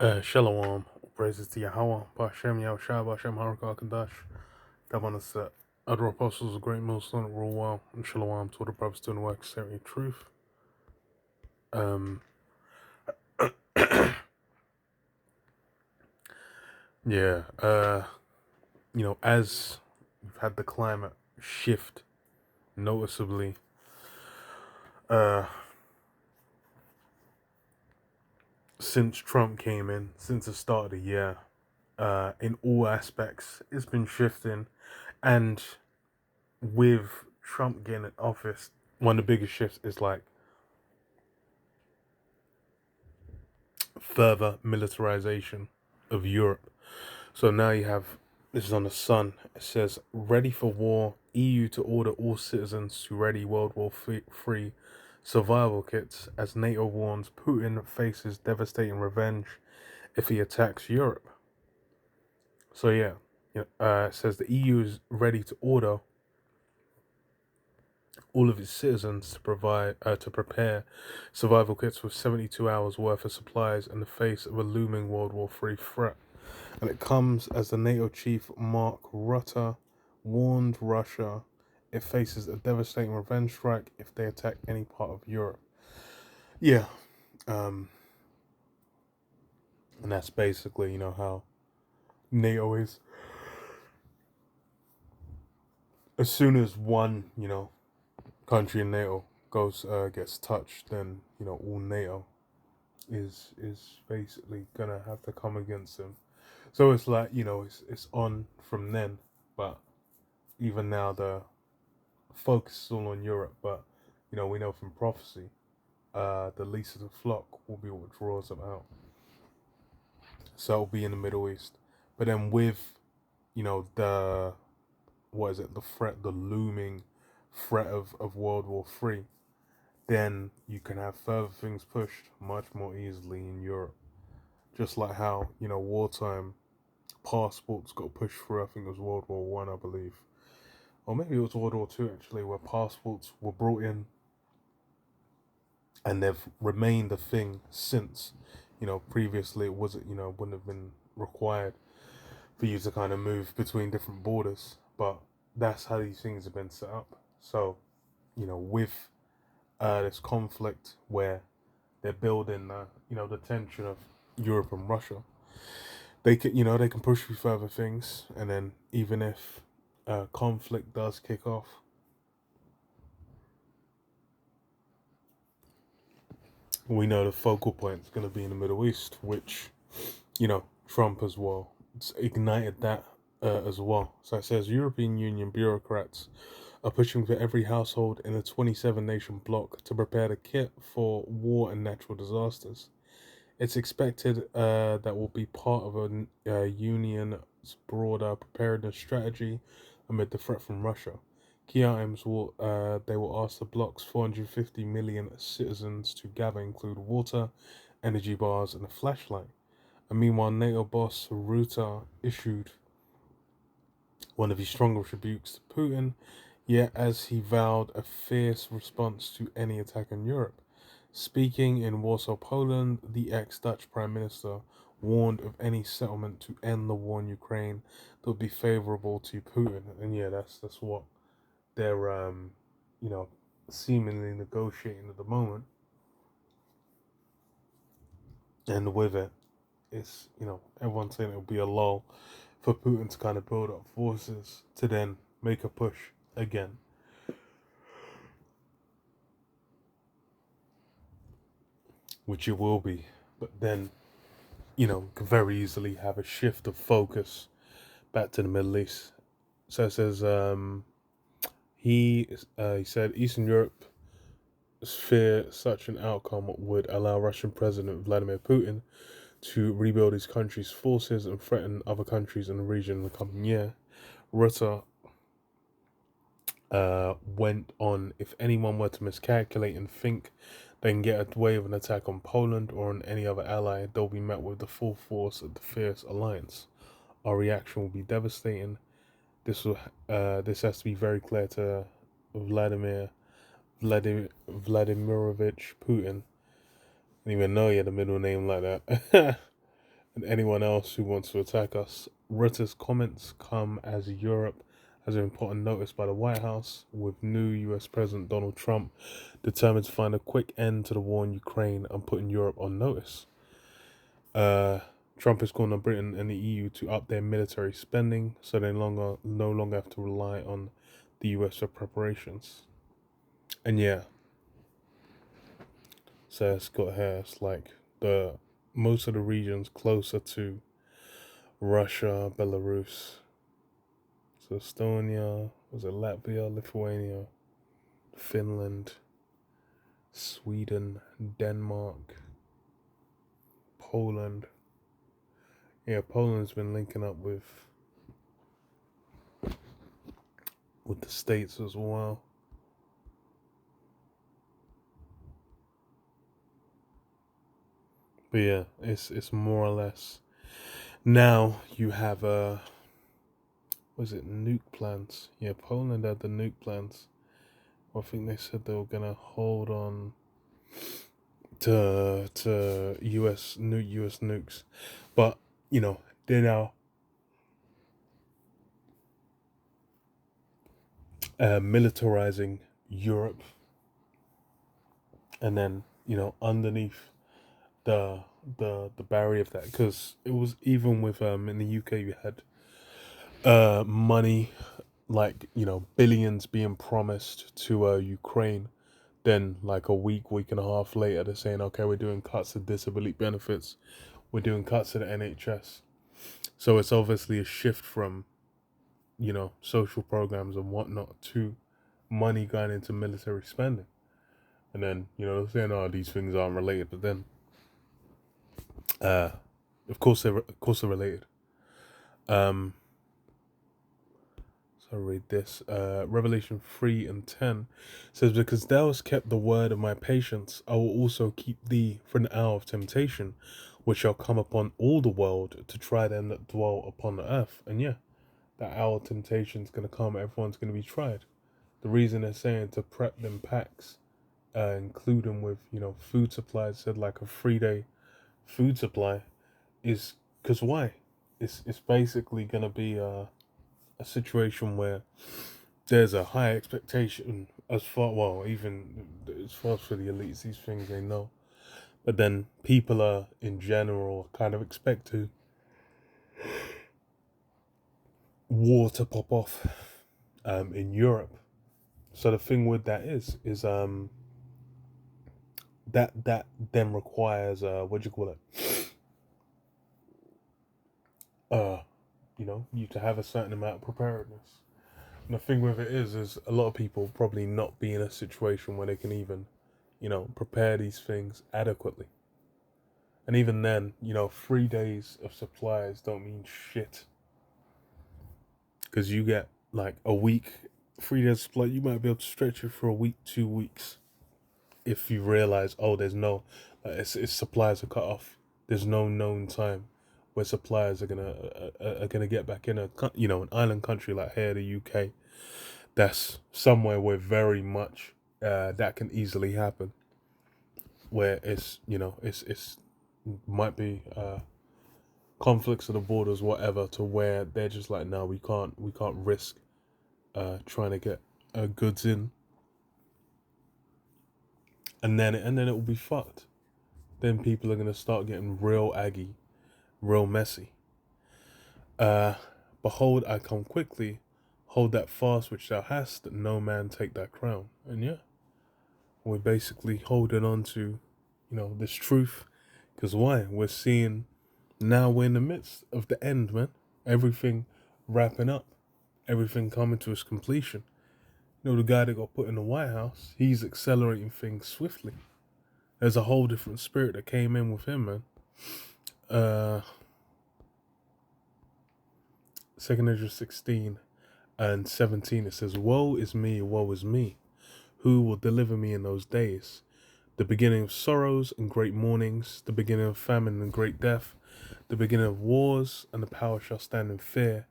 Shalom, praises to Yahweh, Bashem Yahushua, Bashem Harakah Kadash, Kabbana Set. Other apostles of great Muslim rule well, and Shalom to all the brothers doing the work of sharing truth. Um, yeah, as we've had the climate shift noticeably, uh, since Trump came in, since the start of the year, in all aspects, it's been shifting, and with Trump getting in office, one of the biggest shifts is like further militarization of Europe. So now you have this is on the Sun. It says, "Ready for war. EU to order all citizens to ready World War III survival kits as NATO warns Putin faces devastating revenge if he attacks Europe." So yeah, it says the EU is ready to order all of its citizens to prepare survival kits with 72 hours worth of supplies in the face of a looming World War III threat. And it comes as the NATO chief Mark Rutte warned Russia it faces a devastating revenge strike if they attack any part of Europe. Yeah, um, and that's basically how NATO is. As soon as one country in NATO goes gets touched, then all NATO is basically gonna have to come against them. So it's like it's on from then, but even now the focus is all on Europe. But we know from prophecy, the least of the flock will be what draws them out. So it'll be in the Middle East. But then with the what is it, the threat, the looming threat of World War III, then you can have further things pushed much more easily in Europe. Just like how wartime passports got pushed through. I think it was World War I, I believe, or maybe it was World War II actually, where passports were brought in, and they've remained a thing since. Previously it wasn't, wouldn't have been required for you to kind of move between different borders, but that's how these things have been set up. So, with this conflict where they're building, the tension of Europe and Russia, they can push through further things, and then even if conflict does kick off, we know the focal point is going to be in the Middle East, which Trump as well. It's ignited that as well. So it says European Union bureaucrats are pushing for every household in a 27 nation bloc to prepare the kit for war and natural disasters. It's expected that will be part of a union's broader preparedness strategy amid the threat from Russia. Key items they will ask the bloc's 450 million citizens to gather include water, energy bars, and a flashlight. And meanwhile, NATO boss Ruta issued one of his strongest rebukes to Putin, yet as he vowed a fierce response to any attack on Europe. Speaking in Warsaw, Poland, the ex-Dutch Prime Minister warned of any settlement to end the war in Ukraine that would be favorable to Putin. And yeah, that's what they're you know seemingly negotiating at the moment. And with it, it's everyone's saying it'll be a lull for Putin to kind of build up forces to then make a push again, which it will be. But then can very easily have a shift of focus back to the Middle East. So it says he said Eastern Europe fear such an outcome would allow Russian President Vladimir Putin to rebuild his country's forces and threaten other countries in the region in the coming year. Rutte went on, if anyone were to miscalculate and think they can get away with an attack on Poland or on any other ally, they'll be met with the full force of the fierce alliance. Our reaction will be devastating. This has to be very clear to Vladimirovich Putin. I didn't even know he had a middle name like that. and anyone else who wants to attack us. Rutte's comments come as Europe has been put on notice by the White House, with new US President Donald Trump determined to find a quick end to the war in Ukraine and putting Europe on notice. Trump is calling on Britain and the EU to up their military spending so they no longer have to rely on the US for preparations. And yeah, so it's got here, it's like most of the regions closer to Russia, Belarus, so Estonia, was it Latvia, Lithuania, Finland, Sweden, Denmark, Poland. Yeah, Poland's been linking up with the States as well. But yeah, it's more or less. Now you have was it nuke plans? Yeah, Poland had the nuke plans. I think they said they were gonna hold on to US nukes, but they're now militarizing Europe, and then underneath the the barrier of that, because it was even with in the UK you had money, like billions being promised to Ukraine. Then like a week and a half later, they're saying, okay, we're doing cuts to disability benefits, we're doing cuts to the NHS. So it's obviously a shift from social programs and whatnot to money going into military spending. And then they're saying, oh, these things aren't related, but then uh of course they're related. um So I read this. Revelation 3 and 10 says, because thou hast kept the word of my patience, I will also keep thee for an hour of temptation, which shall come upon all the world to try them that dwell upon the earth. And yeah, that hour of temptation is going to come. Everyone's going to be tried. The reason they're saying to prep them packs, include them with, food supplies, said like a 3-day food supply, is because why? It's basically going to be a situation where there's a high expectation even as far as for the elites, these things they know. But then people are in general kind of expect to war to pop off in Europe. So the thing with that is that then requires what do you call it? You to have a certain amount of preparedness. And the thing with it is a lot of people probably not be in a situation where they can even, prepare these things adequately. And even then, 3 days of supplies don't mean shit. Because you get like a week, 3 days supply, you might be able to stretch it for a week, 2 weeks. If you realize, oh, there's no, it's supplies are cut off. There's no known time where suppliers are gonna get back in an island country like here, the UK. That's somewhere where very much that can easily happen. Where it's might be conflicts of the borders, whatever, to where they're just like, no, we can't risk trying to get goods in, and then it will be fucked. Then people are gonna start getting real aggy, real messy. Uh, Behold, I come quickly. Hold that fast which thou hast, that no man take thy crown. And yeah, we're basically holding on to, this truth. Because why? We're seeing now we're in the midst of the end, man. Everything wrapping up, everything coming to its completion. The guy that got put in the White House, he's accelerating things swiftly. There's a whole different spirit that came in with him, man. 2nd Ezra 16 and 17, it says, woe is me. Who will deliver me in those days? The beginning of sorrows and great mournings, the beginning of famine and great death, the beginning of wars, and the power shall stand in fear,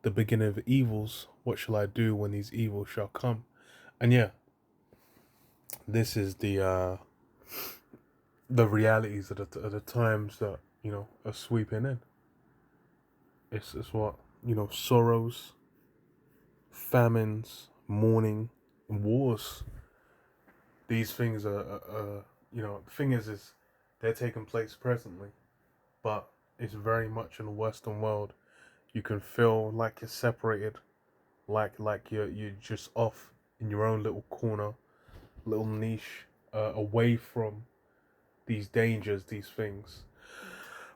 the beginning of evils. What shall I do when these evils shall come? And yeah, this is the realities of the times that are sweeping in. It's what, sorrows, famines, mourning, wars. These things the thing is they're taking place presently, but it's very much in the Western world. You can feel like you're separated, like you're just off in your own little corner, little niche, away from these dangers, these things.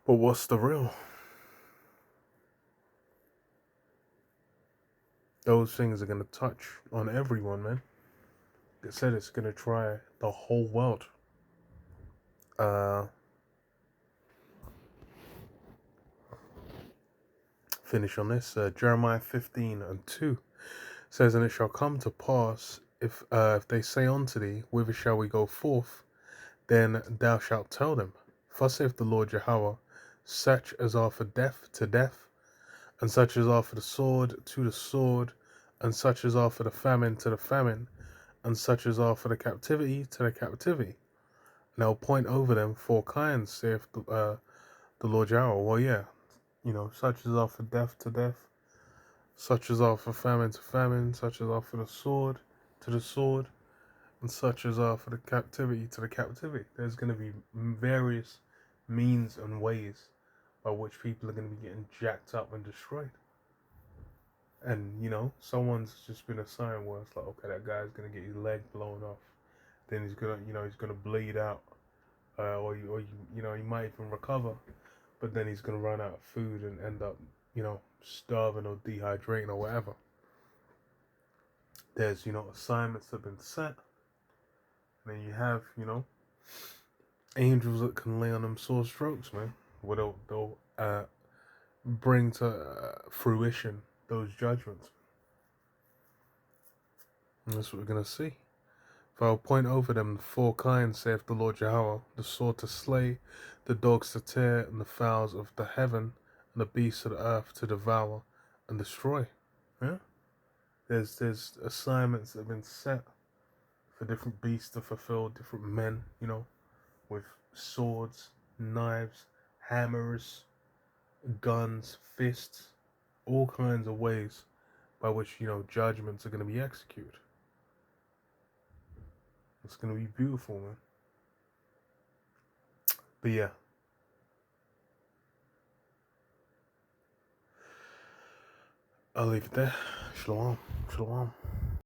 But what's the real? Those things are gonna touch on everyone, man. It said it's gonna try the whole world. Uh, Finish on this. Jeremiah 15:2 says, "And it shall come to pass, if they say unto thee, Whither shall we go forth? Then thou shalt tell them, Thus saith the Lord Jehovah, such as are for death to death, and such as are for the sword to the sword, and such as are for the famine to the famine, and such as are for the captivity to the captivity. And I'll point over them four kinds, saith the Lord Jehovah." Well, yeah, such as are for death to death, such as are for famine to famine, such as are for the sword to the sword, and such as are for the captivity to the captivity. There's going to be various means and ways by which people are going to be getting jacked up and destroyed. And someone's just been assigned where it's like, okay, that guy's going to get his leg blown off, then he's gonna bleed out, he might even recover, but then he's gonna run out of food and end up starving or dehydrating or whatever. There's assignments that have been set, and then you have angels that can lay on them sore strokes, man. Where they'll bring to fruition those judgments. And that's what we're gonna see. For I'll point over them the four kinds, saith the Lord Jehovah, the sword to slay, the dogs to tear, and the fowls of the heaven, and the beasts of the earth to devour and destroy. Yeah? There's assignments that have been set for different beasts to fulfill, different men, with swords, knives, hammers, guns, fists, all kinds of ways by which, judgments are going to be executed. It's going to be beautiful, man. But yeah. I'll leave it there. Shalom. Shalom.